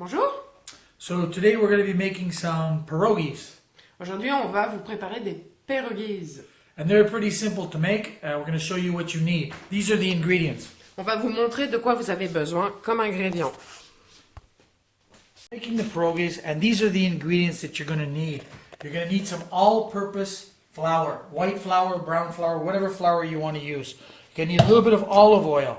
Bonjour. So today we're going to be making some pierogis. Aujourd'hui, on va vous préparer des pierogis. And they're pretty simple to make. We're going to show you what you need. These are the ingredients. On va vous montrer de quoi vous avez besoin comme ingrédients. Making the pierogis, and these are the ingredients that you're going to need. You're going to need some all-purpose flour, white flour, brown flour, whatever flour you want to use. You're going to need a little bit of olive oil.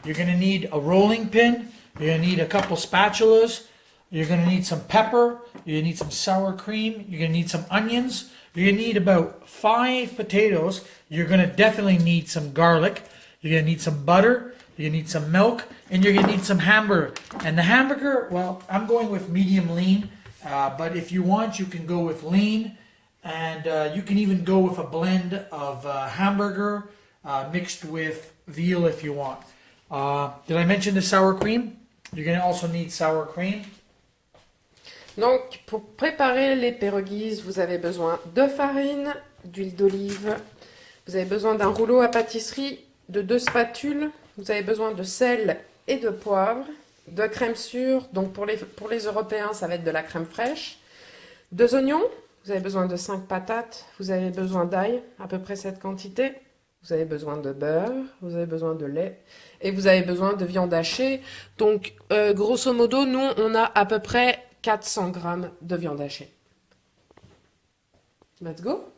You're going to need a rolling pin. You're going to need a couple spatulas. You're going to need some pepper. You're going to need some sour cream. You're going to need some onions. You're going to need about 5 potatoes. You're going to definitely need some garlic. You're going to need some butter. You're going to need some milk. And you're going to need some hamburger. And the hamburger, well, I'm going with medium lean. But if you want, you can go with lean. And you can even go with a blend of hamburger mixed with veal if you want. Did I mention the sour cream? You're going to also need sour cream. Donc, pour préparer les pierogis, vous avez besoin de farine, d'huile d'olive, vous avez besoin d'un rouleau à pâtisserie, de 2 spatules, vous avez besoin de sel et de poivre, de crème sûre, donc pour les Européens, ça va être de la crème fraîche, 2 oignons, vous avez besoin de 5 patates, vous avez besoin d'ail, à peu près cette quantité, vous avez besoin de beurre, vous avez besoin de lait, et vous avez besoin de viande hachée. Donc, grosso modo, nous, on a à peu près 400 grammes de viande hachée. Let's go.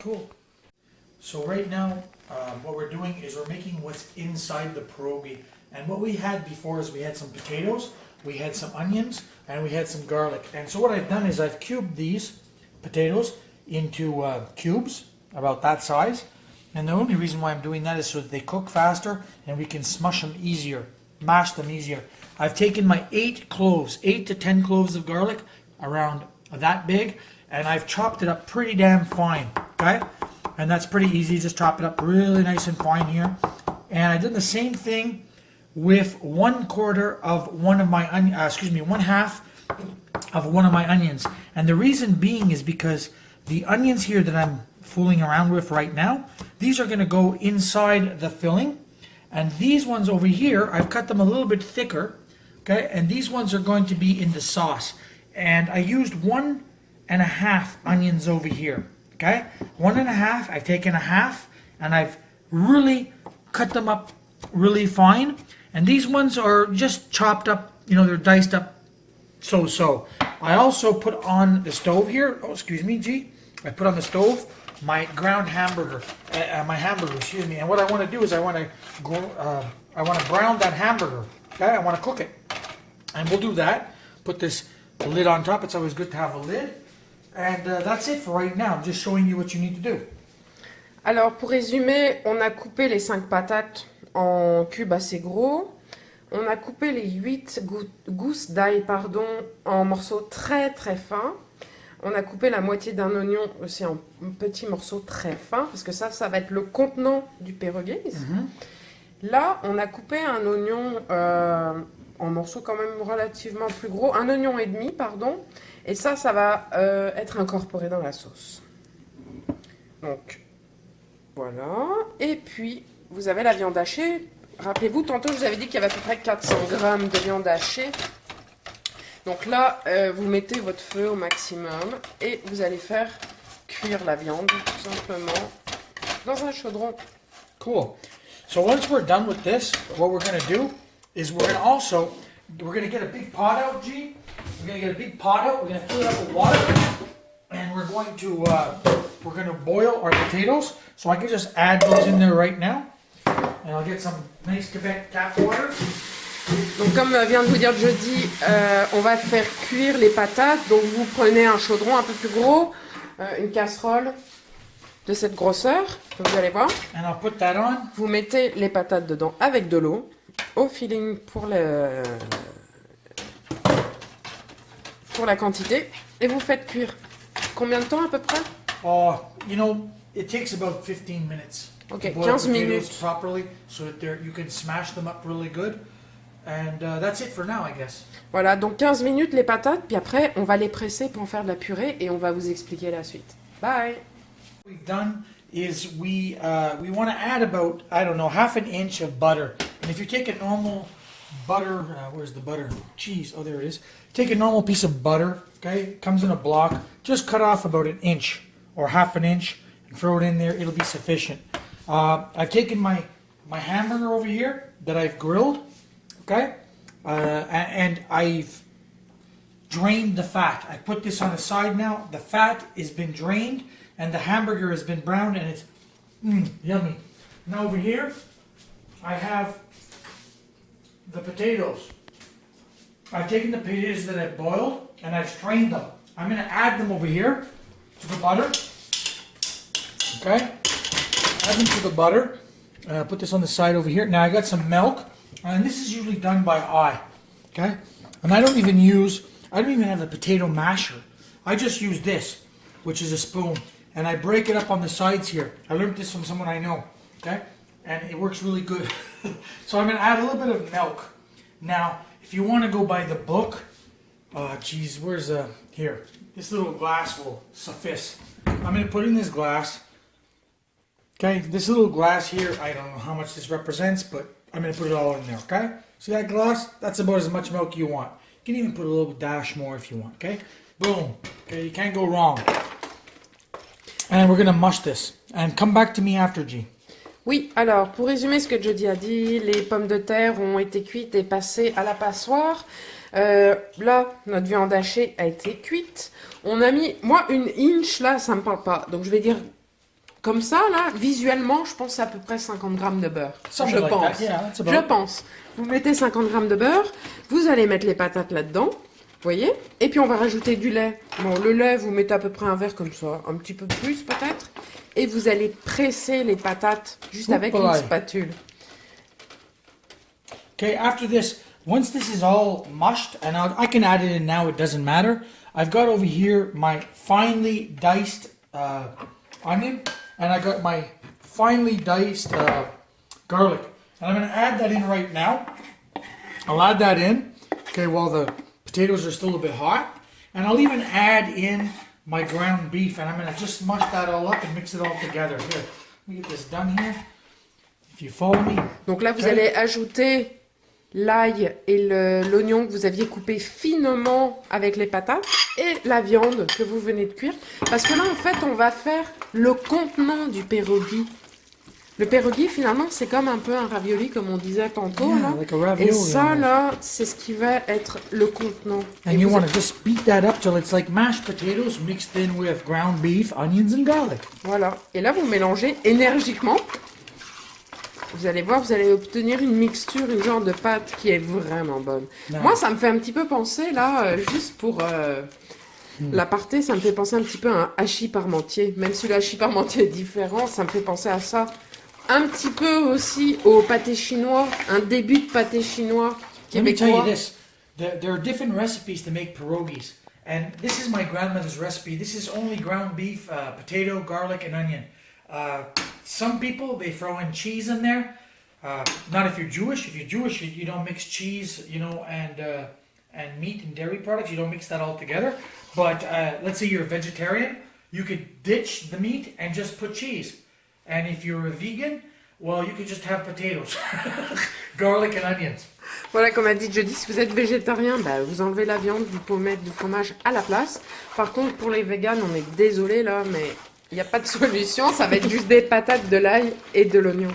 Cool. So right now, what we're doing is we're making what's inside the pierogi. And what we had before is we had some potatoes, we had some onions, and we had some garlic. And so what I've done is I've cubed these potatoes into cubes, about that size. And the only reason why I'm doing that is so that they cook faster and we can smush them easier, mash them easier. I've taken my 8 cloves, 8 to 10 cloves of garlic, around that big, and I've chopped it up pretty damn fine, okay? And that's pretty easy, just chop it up really nice and fine here. And I did the same thing with 1/4 of one of my, 1/2 of one of my onions. And the reason being is because the onions here that I'm fooling around with right now, these are going to go inside the filling. And these ones over here, I've cut them a little bit thicker, okay? And these ones are going to be in the sauce. And I used 1.5 onions over here, okay? 1.5, I've taken a half, and I've really cut them up really fine. And these ones are just chopped up, you know, they're diced up so. I also put on the stove here, oh, excuse me, G. I put on the stove my ground hamburger, excuse me. And what I want to do is I want to brown that hamburger. Okay, I want to cook it, and we'll do that. Put this lid on top. It's always good to have a lid. And that's it for right now. I'm just showing you what you need to do. Alors, pour résumer, on a coupé les 5 patates en cubes assez gros. On a coupé les 8 gousses d'ail, en morceaux très fins. On a coupé la moitié d'un oignon aussi en petits morceaux très fins, parce que ça va être le contenant du pierogis. Là, on a coupé un oignon en morceaux quand même relativement plus gros, 1,5 oignon, et ça va être incorporé dans la sauce. Donc, voilà. Et puis, vous avez la viande hachée. Rappelez-vous, tantôt, je vous avais dit qu'il y avait à peu près 400 grammes de viande hachée. Donc là, vous mettez votre feu au maximum et vous allez faire cuire la viande tout simplement dans un chaudron. Cool. So once we're done with this, what we're going to do is we're going to get a big pot out, G. We're going to get a big pot out. We're going to fill it up with water, and we're going to boil our potatoes. So I can just add those in there right now, and I'll get some nice Quebec tap water. Donc comme vient de vous dire Jody, on va faire cuire les patates. Donc vous prenez un chaudron un peu plus gros, une casserole de cette grosseur, comme vous allez voir. And I'll put that on. Vous mettez les patates dedans avec de l'eau, au feeling pour la quantité, et vous faites cuire. Combien de temps à peu près? Oh, you know, it takes about 15 minutes. Ok, 15 minutes. Properly, so that you can smash them up really good. And that's it for now, I guess. Voilà, donc 15 minutes les patates, puis après on va les presser pour en faire de la purée et on va vous expliquer la suite. Bye! What we've done is we want to add about, I don't know, 1/2 inch of butter. And if you take a normal butter. Where's the butter? Cheese. Oh, there it is. Take a normal piece of butter. Okay, it comes in a block. Just cut off about an inch or half an inch and throw it in there. It'll be sufficient. I've taken my hamburger over here that I've grilled. Okay, and I've drained the fat. I put this on the side now. The fat has been drained and the hamburger has been browned and it's yummy. Now over here, I have the potatoes. I've taken the potatoes that I've boiled and I've strained them. I'm going to add them over here to the butter. Okay? Add them to the butter. Put this on the side over here. Now I got some milk. And this is usually done by eye. Okay? And I don't even have a potato masher. I just use this, which is a spoon. And I break it up on the sides here. I learned this from someone I know. Okay? And it works really good. So I'm going to add a little bit of milk. Now, if you want to go by the book, geez, where's here? This little glass will suffice. I'm going to put in this glass. Okay, this little glass here, I don't know how much this represents, but I'm going to put it all in there, okay? See that glass? That's about as much milk you want. You can even put a little dash more if you want, okay? Boom. Okay, you can't go wrong. And we're going to mush this. And come back to me after, G. Oui, alors, pour résumer ce que Jody a dit, les pommes de terre ont été cuites et passées à la passoire. Là, notre viande hachée a été cuite. On a mis, moi, une inch, là, ça me parle pas. Donc, je vais dire, comme ça, là, visuellement, je pense à peu près 50 grammes de beurre. Something Je like pense. that, yeah, that's about Je it. pense. Vous mettez 50 grammes de beurre, vous allez mettre les patates là-dedans. Vous voyez? Et puis on va rajouter du lait. Bon, le lait, vous mettez à peu près un verre comme ça, un petit peu plus peut-être. Et vous allez presser les patates juste avec une spatule. Okay, after this, once this is all mushed, and I can add it in now, it doesn't matter. I've got over here my finely diced onion, and I got my finely diced garlic. And I'm going to add that in right now. I'll add that in, okay, while the potatoes are still a bit hot. And I'll even add in my ground beef, and I'm going to just mush that all up and mix it all together. Here, let me get this done here. If you follow me. Donc là, vous allez ajouter l'ail et l'oignon que vous aviez coupé finement avec les patates et la viande que vous venez de cuire. Parce que là, en fait, on va faire le contenant du pierogi. Le pierogi, finalement, c'est comme un peu un ravioli, comme on disait tantôt. Yeah, Là. like a ravioli, Et ça, almost. là, c'est ce qui va être le contenant. And you want to just beat that up till it's like mashed potatoes mixed in with ground beef, onions and garlic. Voilà. Et là, vous mélangez énergiquement. Vous allez voir, vous allez obtenir une mixture, une genre de pâte qui est vraiment bonne. Non. Moi, ça me fait un petit peu penser, là, juste pour l'aparté, ça me fait penser un petit peu à un hachis parmentier. Même si le hachis parmentier est différent, ça me fait penser à ça. Un petit peu aussi au pâté chinois, un début de pâté chinois Let me tell you québécois. this. There are different recipes to make pierogies. And this is my grandmother's recipe. This is only ground beef, potato, garlic, and onion. Some people, they throw in cheese in there. Not if you're Jewish. If you're Jewish, you don't mix cheese, you know, and meat and dairy products. You don't mix that all together. But let's say you're a vegetarian. You could ditch the meat and just put cheese. And if you're a vegan, well, you could just have potatoes, garlic and onions. Voilà, comme a dit Jody, si vous êtes végétarien, bah, vous enlevez la viande, vous pouvez mettre du fromage à la place. Par contre, pour les véganes, on est désolé là, mais il n'y a pas de solution. Ça va être juste des patates, de l'ail et de l'oignon.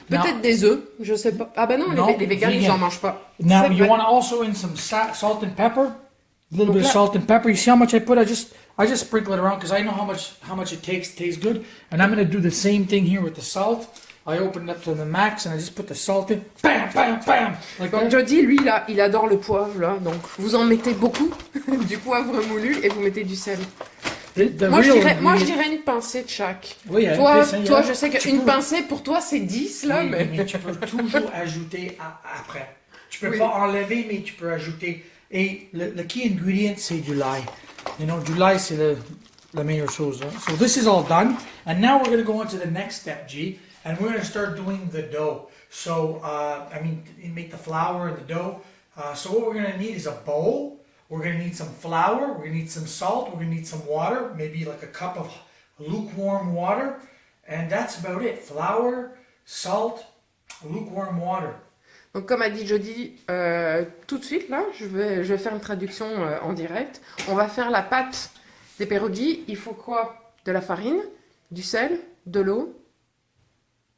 Peut-être des œufs, je sais pas. Ah bah non, No, les véganes, ils vegan. en mangent pas. Now C'est you vrai. want to also in some salt and pepper, a little bit of Okay. salt and pepper. You see how much I put? I just sprinkle it around because I know how much it takes. It tastes good, and I'm going to do the same thing here with the salt. I open it up to the max and I just put the salt in. Bam, bam, bam. Like Donc that. Jody, lui, là, il adore le poivre, là. Donc vous en mettez beaucoup, du poivre moulu, et vous mettez du sel. The Moi, je real dirais une pincée de chaque. Oui, hein, Toi, pincée, toi hein. je sais Tu qu'une peux- pincée, pour toi, c'est 10, là, Oui, mais... mais tu peux toujours ajouter après. Tu peux Oui. pas enlever, mais tu peux ajouter. Et le key ingredient, c'est du lait. You know, du lait, c'est la meilleure chose. Hein? So this is all done. And now we're going to go on to the next step, G. And we're going to start doing the dough. So, you make the flour and the dough. So what we're going to need is a bowl. We're going to need some flour. We're going to need some salt. We're going to need some water. Maybe like a cup of lukewarm water. And that's about it. Flour, salt, lukewarm water. Donc comme a dit Jody, tout de suite là, je vais faire une traduction en direct. On va faire la pâte des pierogi. Il faut quoi? De la farine, du sel, de l'eau,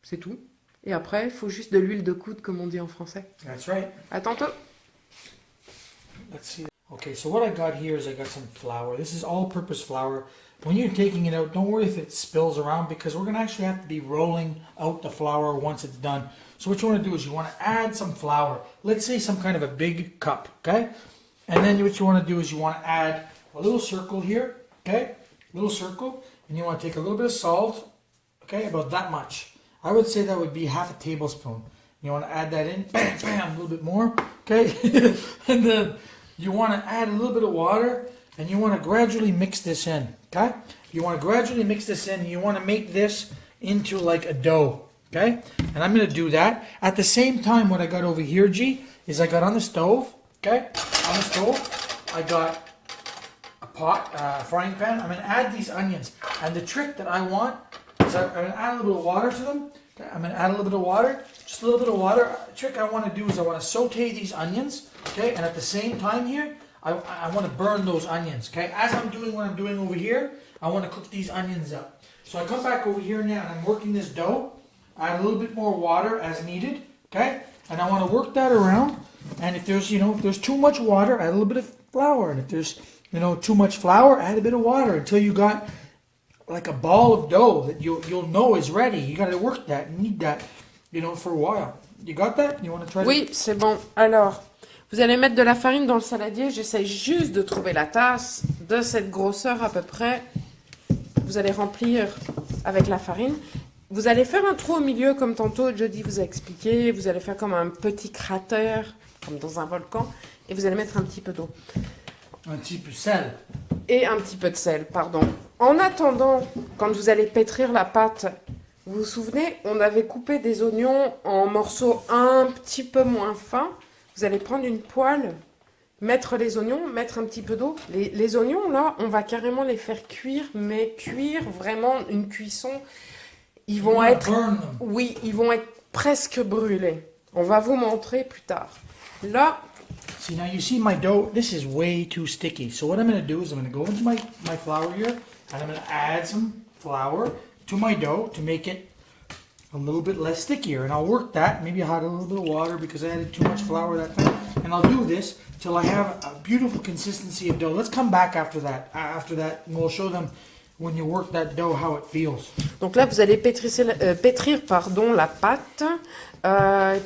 c'est tout. Et après, il faut juste de l'huile de coude comme on dit en français. That's right. À tantôt. Let's see. Okay, so what I got here is I got some flour. This is all-purpose flour. When you're taking it out, don't worry if it spills around because we're going to actually have to be rolling out the flour once it's done. So what you want to do is you want to add some flour. Let's say some kind of a big cup, okay? And then what you want to do is you want to add a little circle here, okay? Little circle. And you want to take a little bit of salt, okay? About that much. I would say that would be half a tablespoon. You want to add that in, bam, bam, a little bit more, okay? And then you want to add a little bit of water and you want to gradually mix this in, okay? You want to gradually mix this in and you want to make this into like a dough, okay? And I'm going to do that. At the same time, what I got over here, G, is I got on the stove, okay? On the stove, I got a pot, frying pan. I'm going to add these onions. And the trick that I want is I'm going to add a little bit of water to them. Okay? I'm going to add a little bit of water, just a little bit of water. The trick I want to do is I want to saute these onions, okay? And at the same time here, I want to burn those onions, okay? As I'm doing what I'm doing over here, I want to cook these onions up. So I come back over here now and I'm working this dough. I add a little bit more water as needed, okay? And I want to work that around. And if there's, if there's too much water, add a little bit of flour. And if there's, too much flour, add a bit of water until you got like a ball of dough that you'll know is ready. You got to work that. You need that, for a while. You got that? You want to try? Oui, c'est bon. Alors, vous allez mettre de la farine dans le saladier. J'essaie juste de trouver la tasse de cette grosseur à peu près. Vous allez remplir avec la farine. Vous allez faire un trou au milieu comme tantôt Jody vous a expliqué. Vous allez faire comme un petit cratère, comme dans un volcan. Et vous allez mettre un petit peu d'eau. Un petit peu de sel. Et un petit peu de sel, pardon. En attendant, quand vous allez pétrir la pâte, vous vous souvenez, on avait coupé des oignons en morceaux un petit peu moins fins. Vous allez prendre une poêle, mettre les oignons, mettre un petit peu d'eau. Les oignons, là, on va carrément les faire cuire, mais cuire vraiment une cuisson. Ils vont être, oui, ils vont être presque brûlés. On va vous montrer plus tard. Là, see, now you see my dough, this is way too sticky. So what I'm going to do is I'm going to go into my flour here and I'm going to add some flour to my dough to make it a little bit less stickier. And I'll work that. Maybe I'll add a little bit of water because I added too much flour that time. And I'll do this till I have a beautiful consistency of dough. Let's come back after that. And we'll show them when you work that dough how it feels. Donc là, vous allez pétrir la pâte.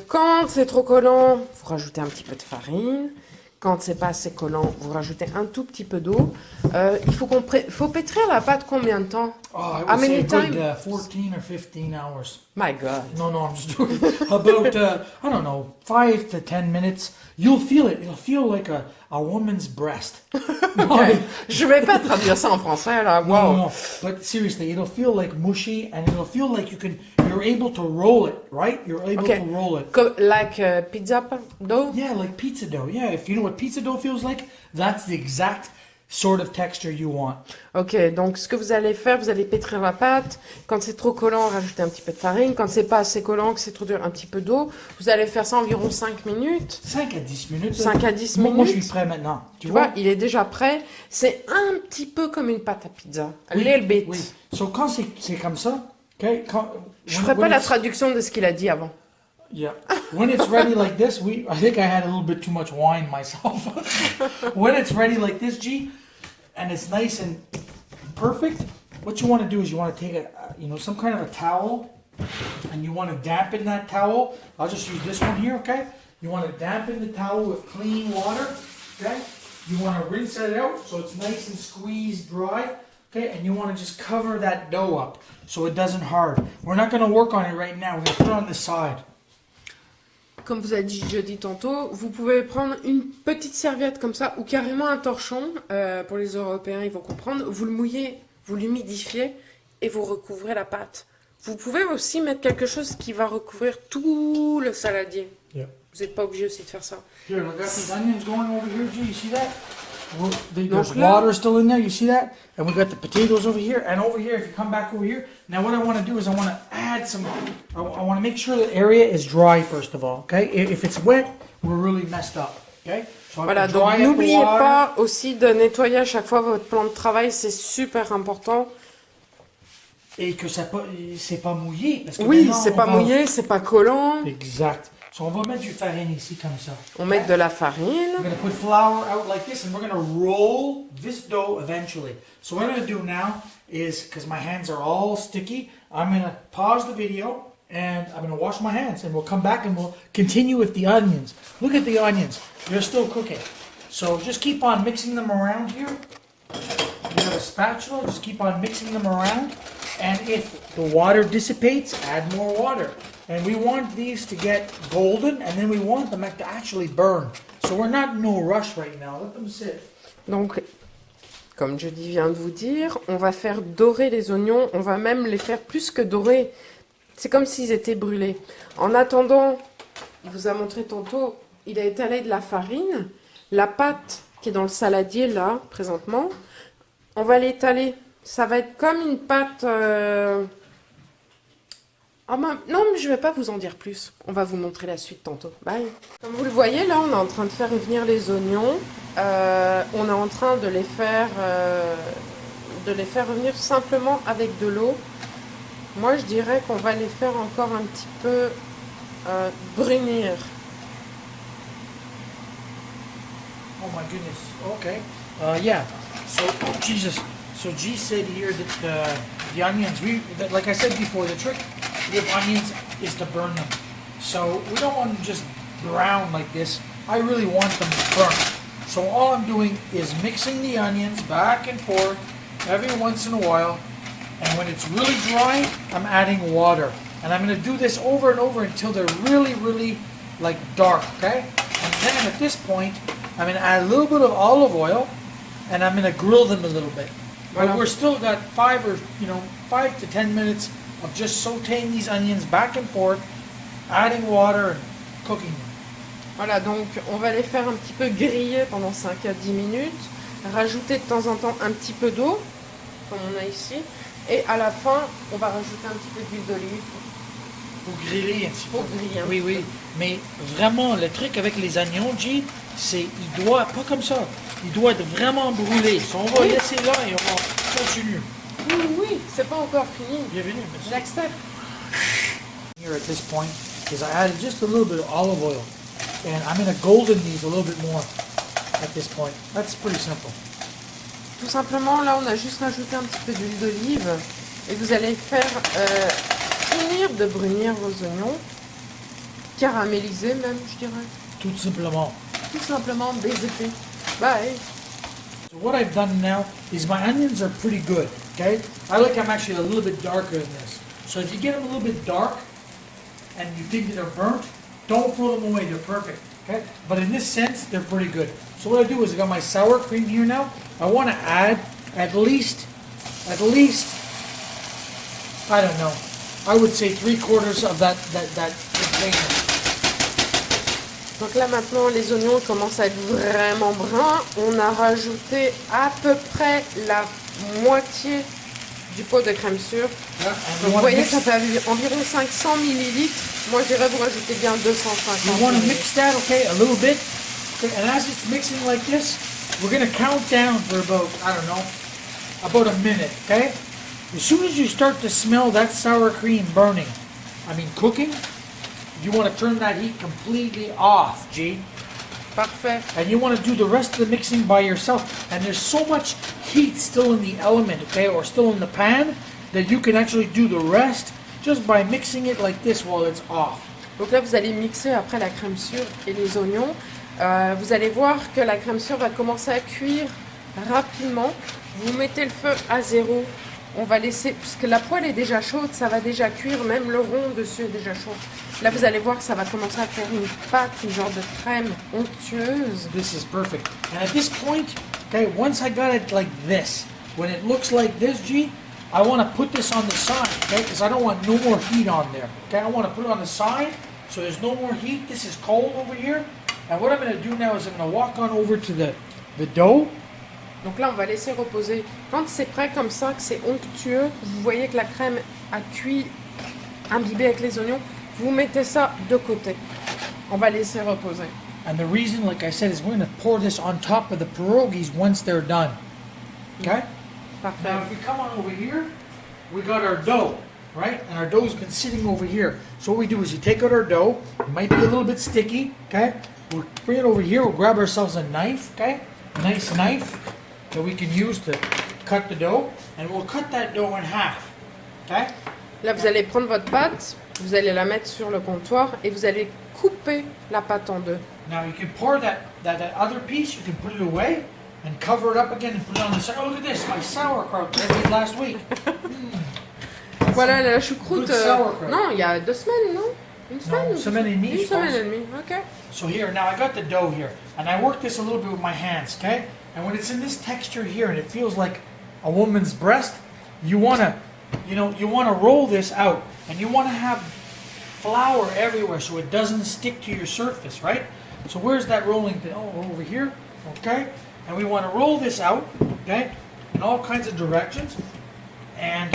Quand c'est trop collant, vous rajoutez un petit peu de farine. Quand c'est pas assez collant, vous rajoutez un tout petit peu d'eau. Il faut pétrir la pâte combien de temps? Oh, I would say a good 14 or 15 hours. My God. No, I'm just doing about, I don't know, 5 to 10 minutes. You'll feel it. It'll feel like a woman's breast. Okay. Je vais pas traduire ça en français, là. Wow. No. But seriously, it'll feel like mushy and it'll feel like you're able to roll it, right? You're able to roll it. Like pizza dough? Yeah, like pizza dough. Yeah, if you know what pizza dough feels like, that's the exact sort of texture you want. Ok, donc ce que vous allez faire, vous allez pétrir la pâte. Quand c'est trop collant, rajoutez un petit peu de farine. Quand c'est pas assez collant, que c'est trop dur, un petit peu d'eau. Vous allez faire ça environ 5 minutes. 5 à 10 minutes. 5 à 10 minutes. Moi, je suis prêt maintenant. Tu vois, il est déjà prêt. C'est un petit peu comme une pâte à pizza. A little bit. Oui. So, quand c'est comme ça, okay, je ferai pas la traduction de ce qu'il a dit avant. Yeah. When it's ready like this, I think I had a little bit too much wine myself. When it's ready like this, G, and it's nice and perfect, what you want to do is you want to take some kind of a towel, and you want to dampen that towel. I'll just use this one here, okay? You want to dampen the towel with clean water, okay? You want to rinse it out so it's nice and squeezed dry. Okay, and you want to just cover that dough up so it doesn't hard. We're not going to work on it right now. We're going to put it on the side. Comme vous a dit Jody tantôt, vous pouvez prendre une petite serviette comme ça ou carrément un torchon. Pour les Européens, ils vont comprendre. Vous le mouillez, vous l'humidifiez et vous recouvrez la pâte. Vous pouvez aussi mettre quelque chose qui va recouvrir tout le saladier. Yeah. Vous n'êtes pas obligé aussi de faire ça. Here, I got these onions going over here. Gee, you see that? There's water still in there, you see that? And we got the potatoes over here, and over here, if you come back over here, now what I want to do is I want to add some, I want to make sure the area is dry first of all, okay? If it's wet, we're really messed up, okay? So Voilà, donc n'oubliez pas aussi de nettoyer à chaque fois votre plan de travail, c'est super important. Et que c'est pas mouillé. Parce que oui, c'est pas mouillé, c'est pas collant. Exact. So on va mettre du farine ici comme ça. On met de la farine. We're going to put flour out like this and we're going to roll this dough eventually. So what I'm going to do now is, because my hands are all sticky, I'm going to pause the video and I'm going to wash my hands and we'll come back and we'll continue with the onions. Look at the onions. They're still cooking. So just keep on mixing them around here. You have a spatula, just keep on mixing them around. And if the water dissipates, add more water. And we want these to get golden, and then we want them to actually burn. So we're not in no rush right now. Let them sit. Donc, comme Jody vient de vous dire, on va faire dorer les oignons. On va même les faire plus que dorer. C'est comme s'ils étaient brûlés. En attendant, il vous a montré tantôt, il a étalé de la farine. La pâte qui est dans le saladier, là, présentement, on va l'étaler. Ça va être comme une pâte... Oh, non, mais je ne vais pas vous en dire plus. On va vous montrer la suite tantôt. Bye. Comme vous le voyez, là, on est en train de faire revenir les oignons. On est en train de les faire revenir simplement avec de l'eau. Moi, je dirais qu'on va les faire encore un petit peu brunir. Oh my goodness. Okay. Yeah. So, oh, Jesus. So G said here that the onions, like I said before, the trick with onions is to burn them. So we don't want them just brown like this. I really want them burnt. So all I'm doing is mixing the onions back and forth every once in a while. And when it's really dry, I'm adding water. And I'm going to do this over and over until they're really, really like dark, okay? And then at this point, I'm going to add a little bit of olive oil and I'm going to grill them a little bit. But we're still got 5 to 10 minutes of just sautéing these onions back and forth, adding water and cooking them. Voilà, donc on va les faire un petit peu griller pendant 5 à 10 minutes, rajouter de temps en temps un petit peu d'eau, comme on a ici, et à la fin, on va rajouter un petit peu d'huile d'olive. Pour griller un petit peu. Pour griller un oui, oui, mais vraiment, le truc avec les oignons, G, c'est, il doit, pas comme ça, il doit être vraiment brûlé. So, on va laisser là et on va continuer. Oui, oui, c'est pas encore fini. Bienvenue, monsieur. Next step. Here at this point is I added just a little bit of olive oil. And I'm going to golden these a little bit more at this point. That's pretty simple. Tout simplement, là, on a juste rajouté un petit peu d'huile d'olive. Et vous allez faire finir de brunir vos oignons. Caraméliser même, je dirais. Tout simplement. Tout simplement des épées. Bye. So what I've done now is my onions are pretty good, okay? I like them actually a little bit darker than this. So if you get them a little bit dark and you think that they're burnt, don't throw them away, they're perfect, okay? But in this sense, they're pretty good. So what I do is I got my sour cream here now. I want to add at least, I don't know, I would say 3/4 of that container. Donc là maintenant les oignons commencent à être vraiment bruns. On a rajouté à peu près la moitié du pot de crème sûre. Yeah, donc vous voyez ça fait environ 500 ml. Moi je dirais vous rajoutez bien 250 You want to mix that, okay, a little bit. Okay, and as it's mixing like this, we're going to count down for about, I don't know, about a minute, okay? As soon as you start to smell that sour cream burning, cooking, you want to turn that heat completely off, G. Parfait. And you want to do the rest of the mixing by yourself. And there's so much heat still in the element, okay, or still in the pan, that you can actually do the rest just by mixing it like this while it's off. Donc là vous allez mixer après la crème sûre et les oignons. Vous allez voir que la crème sûre va commencer à cuire rapidement. Vous mettez le feu à 0. On va laisser, puisque la poêle est déjà chaude, ça va déjà cuire, même le rond dessus est déjà chaud. Là, vous allez voir que ça va commencer à faire une pâte, une genre de crème onctueuse. This is perfect. And at this point, okay, once I got it like this, when it looks like this, G, I want to put this on the side, okay, because I don't want no more heat on there. Okay, I want to put it on the side so there's no more heat. This is cold over here. And what I'm going to do now is I'm going to walk on over to the the dough. Donc là, on va laisser reposer. Quand c'est prêt comme ça, que c'est onctueux, vous voyez que la crème a cuit, imbibé avec les oignons, vous mettez ça de côté. On va laisser reposer. And the reason, like I said, is we're going to pour this on top of the pierogies once they're done. Okay? Parfait. Now, if we come on over here, we got our dough, right? And our dough's been sitting over here. So what we do is you take out our dough. It might be a little bit sticky, okay? We'll bring it over here. We'll grab ourselves a knife, okay? A nice knife that we can use to cut the dough. And we'll cut that dough in half, okay? Là, vous allez prendre votre pâte, vous allez la mettre sur le comptoir et vous allez couper la pâte en deux. Now you can pour that other piece, you can put it away and cover it up again and put it on the side. Oh, look at this, my sauerkraut that I made last week. Voilà la choucroute. Good sauerkraut. Non, il y a 2 semaines, non? Une semaine? No, semaine et demie, Une je semaine pense. et demie, ok. So here, now I got the dough here, and I work this a little bit with my hands, okay? And when it's in this texture here, and it feels like a woman's breast, you wanna roll this out, and you wanna have flour everywhere so it doesn't stick to your surface, right? So where's that rolling pin? Oh, over here, okay? And we wanna roll this out, okay? In all kinds of directions, and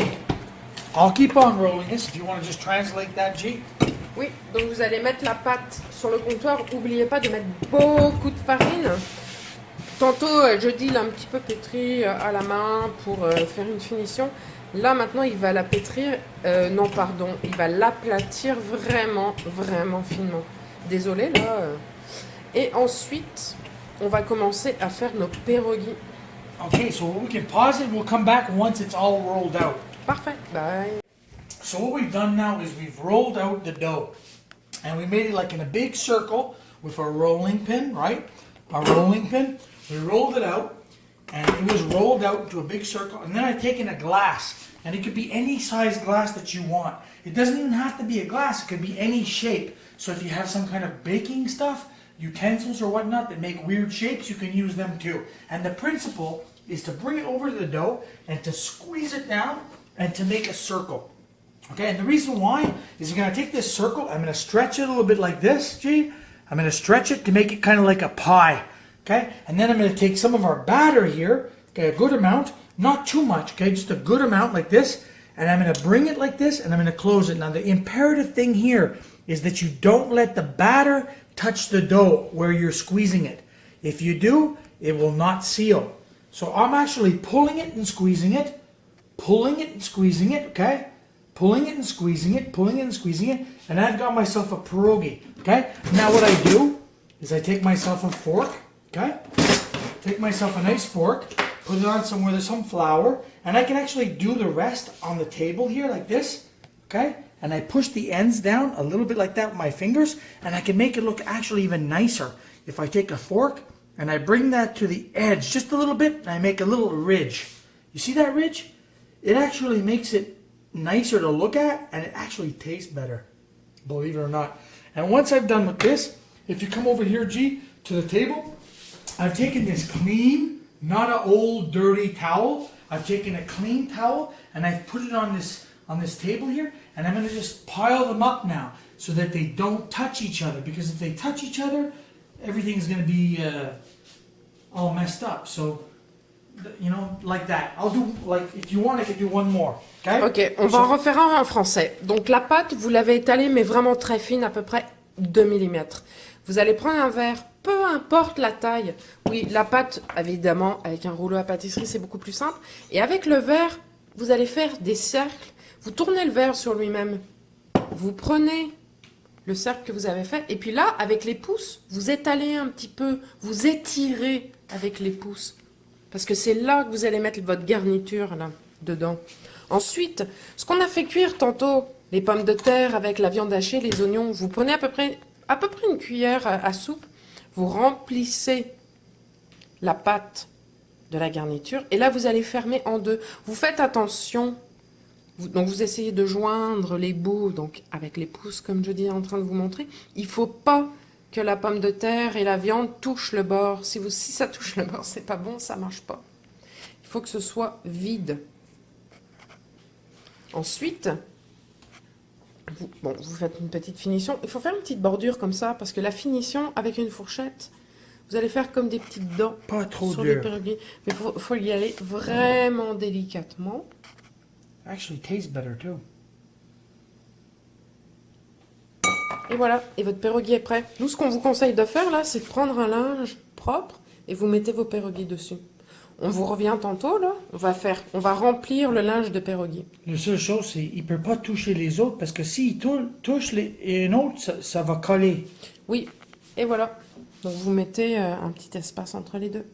I'll keep on rolling this if you wanna just translate that, G. Oui, donc vous allez mettre la pâte sur le comptoir. N'oubliez pas de mettre beaucoup de farine. Tantôt, Jody l'a un petit peu pétri à la main pour faire une finition. Là, maintenant, il va la pétrir. Non, pardon, il va l'aplatir vraiment, vraiment finement. Désolée, là. Et ensuite, on va commencer à faire nos pierogi. Okay, so we can pause it. We'll come back once it's all rolled out. Parfait. Bye. So what we've done now is we've rolled out the dough. And we made it like in a big circle with our rolling pin, right? Our rolling pin. We rolled it out, and it was rolled out into a big circle. And then I've taken a glass, and it could be any size glass that you want. It doesn't even have to be a glass. It could be any shape. So if you have some kind of baking stuff, utensils or whatnot that make weird shapes, you can use them too. And the principle is to bring it over to the dough and to squeeze it down and to make a circle. Okay, and the reason why is you're going to take this circle, I'm going to stretch it a little bit like this, G. I'm going to stretch it to make it kind of like a pie. Okay, and then I'm going to take some of our batter here, okay, a good amount, not too much, okay, just a good amount like this, and I'm going to bring it like this, and I'm going to close it. Now the imperative thing here is that you don't let the batter touch the dough where you're squeezing it. If you do, it will not seal. So I'm actually pulling it and squeezing it, pulling it and squeezing it, okay? Pulling it and squeezing it, pulling it and squeezing it, and I've got myself a pierogi, okay? Now what I do is I take myself a fork, okay? Take myself a nice fork, put it on somewhere there's some flour, and I can actually do the rest on the table here like this, okay? And I push the ends down a little bit like that with my fingers, and I can make it look actually even nicer. If I take a fork and I bring that to the edge just a little bit, and I make a little ridge. You see that ridge? It actually makes it nicer to look at, and it actually tastes better, believe it or not. And once I've done with this, if you come over here, G, to the table, I've taken this clean, not an old dirty towel. I've taken a clean towel and I've put it on this table here, and I'm going to just pile them up now so that they don't touch each other, because if they touch each other, everything's going to be all messed up. So, you know, like that. I'll do, like, if you want, I can do one more. Okay? Ok, on va en refaire un en français. Donc la pâte, vous l'avez étalée, mais vraiment très fine, à peu près 2 mm. Vous allez prendre un verre, peu importe la taille. Oui, la pâte, évidemment, avec un rouleau à pâtisserie, c'est beaucoup plus simple. Et avec le verre, vous allez faire des cercles. Vous tournez le verre sur lui-même. Vous prenez le cercle que vous avez fait. Et puis là, avec les pouces, vous étalez un petit peu. Vous étirez avec les pouces. Parce que c'est là que vous allez mettre votre garniture, là, dedans. Ensuite, ce qu'on a fait cuire tantôt, les pommes de terre avec la viande hachée, les oignons, vous prenez à peu près une cuillère à soupe, vous remplissez la pâte de la garniture, et là vous allez fermer en deux. Vous faites attention, donc vous essayez de joindre les bouts, donc avec les pouces comme je dis en train de vous montrer. Il ne faut pas que la pomme de terre et la viande touchent le bord. Si ça touche le bord, c'est pas bon, ça marche pas. Il faut que ce soit vide. Ensuite, vous faites une petite finition. Il faut faire une petite bordure comme ça, parce que la finition avec une fourchette, Vous allez faire comme des petites dents Pas trop sur les dur. pierogies. Mais faut y aller vraiment délicatement. Actually tastes better too. Et voilà, et votre pierogi est prêt. Nous, ce qu'on vous conseille de faire là, c'est de prendre un linge propre et vous mettez vos pierogis dessus. On vous revient tantôt là, on va remplir le linge de pierogi. La seule chose, c'est qu'il ne peut pas toucher les autres parce que s'il touche une autre, ça va coller. Oui, et voilà. Donc vous mettez un petit espace entre les deux.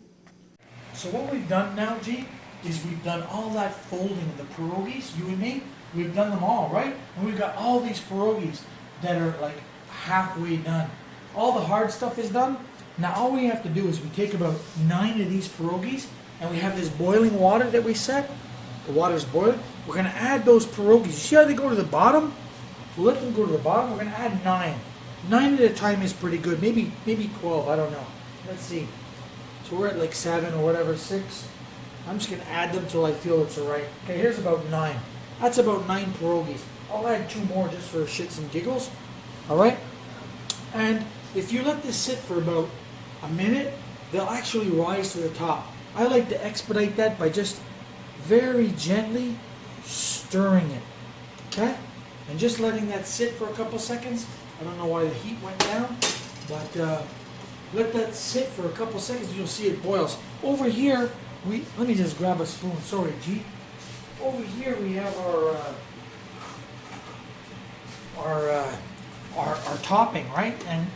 So what we've done now, G, is we've done all that folding of the pierogies, you and me, we've done them all, right? And we've got all these pierogies that are like halfway done. All the hard stuff is done. Now all we have to do is we take about 9 of these pierogies and we have this boiling water that we set. The water's boiling. We're going to add those pierogies. You see how they go to the bottom? We'll let them go to the bottom. We're going to add 9. 9 at a time is pretty good. Maybe 12. I don't know. Let's see. So we're at like 7 or whatever, 6. I'm just going to add them till I feel it's alright. Okay, here's about 9. That's about 9 pierogies. I'll add 2 more just for shits and giggles. Alright? And if you let this sit for about a minute, they'll actually rise to the top. I like to expedite that by just very gently stirring it. Okay? And just letting that sit for a couple seconds. I don't know why the heat went down, but let that sit for a couple seconds and you'll see it boils. Over here, let me just grab a spoon. Sorry, G. Over here we have our topping, right? And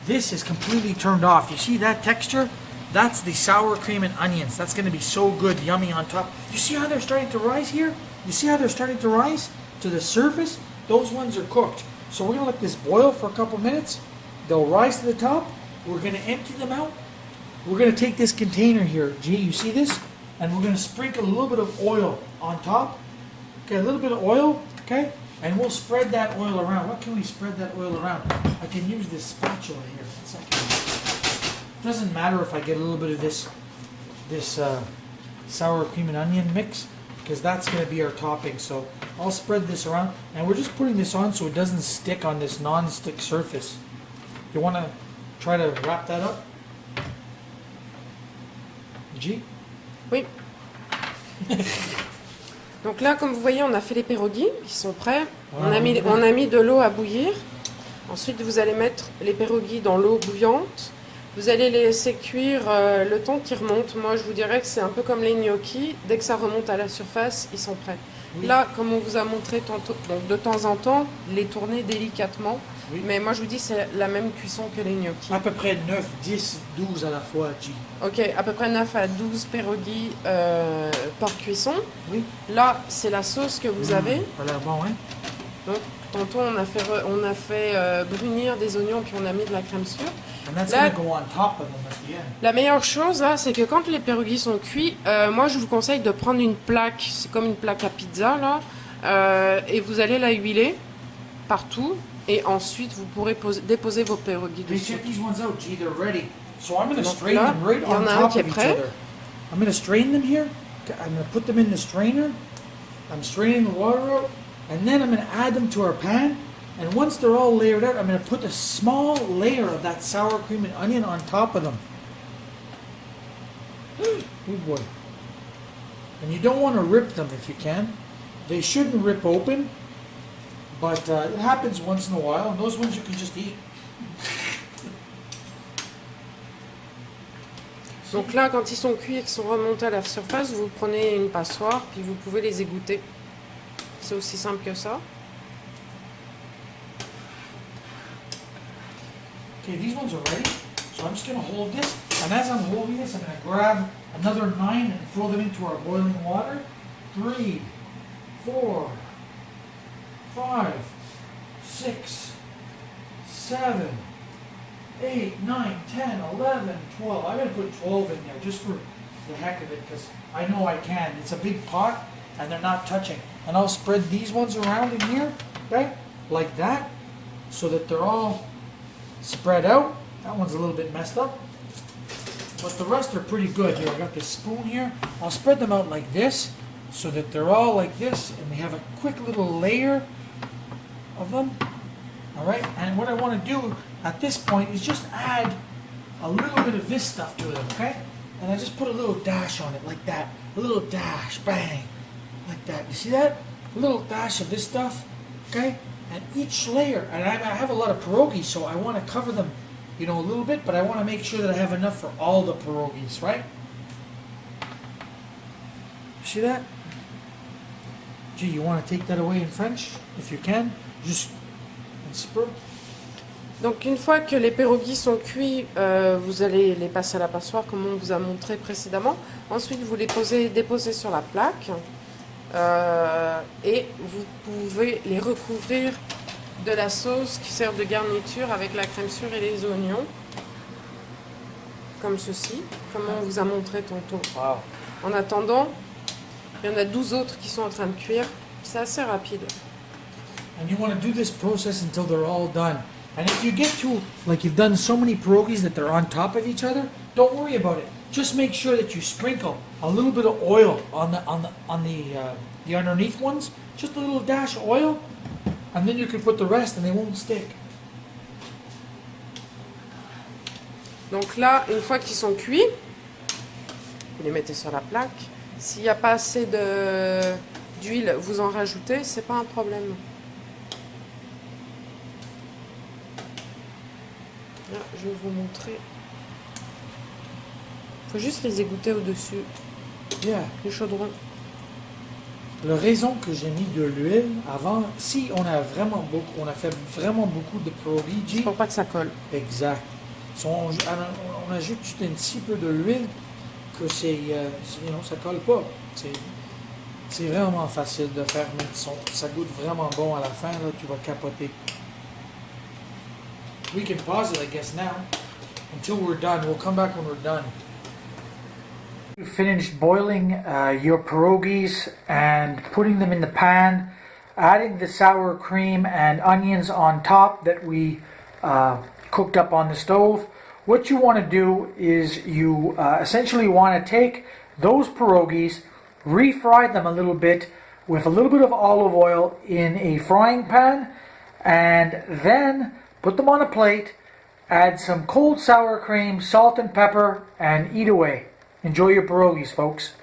this is completely turned off. You see that texture? That's the sour cream and onions. That's going to be so good, yummy on top. You see how they're starting to rise here? You see how they're starting to rise to the surface? Those ones are cooked. So we're going to let this boil for a couple minutes. They'll rise to the top. We're going to empty them out. We're going to take this container here, G, you see this? And we're going to sprinkle a little bit of oil on top. Okay, a little bit of oil, okay? And we'll spread that oil around. What can we spread that oil around? I can use this spatula here. 1 second. Doesn't matter if I get a little bit of this sour cream and onion mix, because that's going to be our topping. So I'll spread this around, and we're just putting this on so it doesn't stick on this non-stick surface. You want to try to wrap that up? G? Oui. Donc là, comme vous voyez, on a fait les pierogies, ils sont prêts. On a mis de l'eau à bouillir. Ensuite, vous allez mettre les pierogies dans l'eau bouillante. Vous allez les laisser cuire le temps qu'ils remontent. Moi, je vous dirais que c'est un peu comme les gnocchis. Dès que ça remonte à la surface, ils sont prêts. Oui. Là, comme on vous a montré tantôt, donc de temps en temps, les tourner délicatement. Oui. Mais moi, je vous dis, c'est la même cuisson que les gnocchis. À peu près 9, 10, 12 à la fois, G. Ok, à peu près 9 à 12 pierogies par cuisson. Oui. Là, c'est la sauce que vous avez. Voilà, bon, hein. Donc, tantôt, on a fait brunir des oignons, puis on a mis de la crème sûre. La meilleure chose, là, c'est que quand les pierogies sont cuits, moi, je vous conseille de prendre une plaque, c'est comme une plaque à pizza, là, et vous allez la huiler partout, et ensuite, vous pourrez déposer vos pierogies dessus. Donc là, il y en a un qui est prêt. I'm going to strain them here. I'm going to put them in the strainer. I'm straining the water out. And then I'm going to add them to our pan. And once they're all layered out, I'm going to put a small layer of that sour cream and onion on top of them. Good boy. And you don't want to rip them if you can. They shouldn't rip open. But it happens once in a while. And those ones you can just eat. Donc là, quand ils sont cuits et qu'ils sont remontés à la surface, vous prenez une passoire, puis vous pouvez les égoutter. C'est aussi simple que ça. Okay, these ones are ready. So I'm just going to hold this. And as I'm holding this, I'm going to grab another 9 and throw them into our boiling water. 3, 4, 5, 6, 7, 8, 9, 10, 11, 12. I'm going to put 12 in there just for the heck of it because I know I can. It's a big pot and they're not touching. And I'll spread these ones around in here, right? Like that, so that they're all spread out. That one's a little bit messed up. But the rest are pretty good. Here, I got this spoon here. I'll spread them out like this, so that they're all like this, and we have a quick little layer of them. All right, and what I want to do at this point is just add a little bit of this stuff to them, okay? And I just put a little dash on it like that. A little dash, bang, like that. You see that? A little dash of this stuff, okay? And each layer, and I have a lot of pierogies, so I want to cover them, you know, a little bit, but I want to make sure that I have enough for all the pierogies, right? See that? Gee, you want to take that away in French, if you can? Just un petit peu. Donc une fois que les pierogies sont cuits, vous allez les passer à la passoire comme on vous a montré précédemment. Ensuite, vous les déposez sur la plaque et vous pouvez les recouvrir de la sauce qui sert de garniture avec la crème sûre et les oignons. Comme ceci, comme on vous a montré tantôt. Wow. En attendant, il y en a 12 autres qui sont en train de cuire. C'est assez rapide. And you want to do this process until they're all done. And if you get to, like you've done so many pierogies that they're on top of each other, don't worry about it. Just make sure that you sprinkle a little bit of oil on the underneath ones. Just a little dash of oil, and then you can put the rest and they won't stick. Donc là, une fois qu'ils sont cuits, vous les mettez sur la plaque. S'il n'y a pas assez d'huile, vous en rajoutez, c'est pas un problème. Là, je vais vous montrer. Il faut juste les égoutter au-dessus. Yeah. Les chaudrons. La raison que j'ai mis de l'huile avant, si on a vraiment beaucoup, on a fait vraiment beaucoup de pierogies, C'est pour pas que ça colle. exact. So, on ajoute juste un petit peu de l'huile que ça colle pas. C'est vraiment facile de faire, mais ça goûte vraiment bon à la fin, là, tu vas capoter. We can pause it, I guess, now, until we're done. We'll come back when we're done. You finished boiling your pierogies and putting them in the pan, adding the sour cream and onions on top that we cooked up on the stove. What you want to do is you essentially want to take those pierogies, refry them a little bit with a little bit of olive oil in a frying pan, and then put them on a plate, add some cold sour cream, salt and pepper, and eat away. Enjoy your pierogies, folks.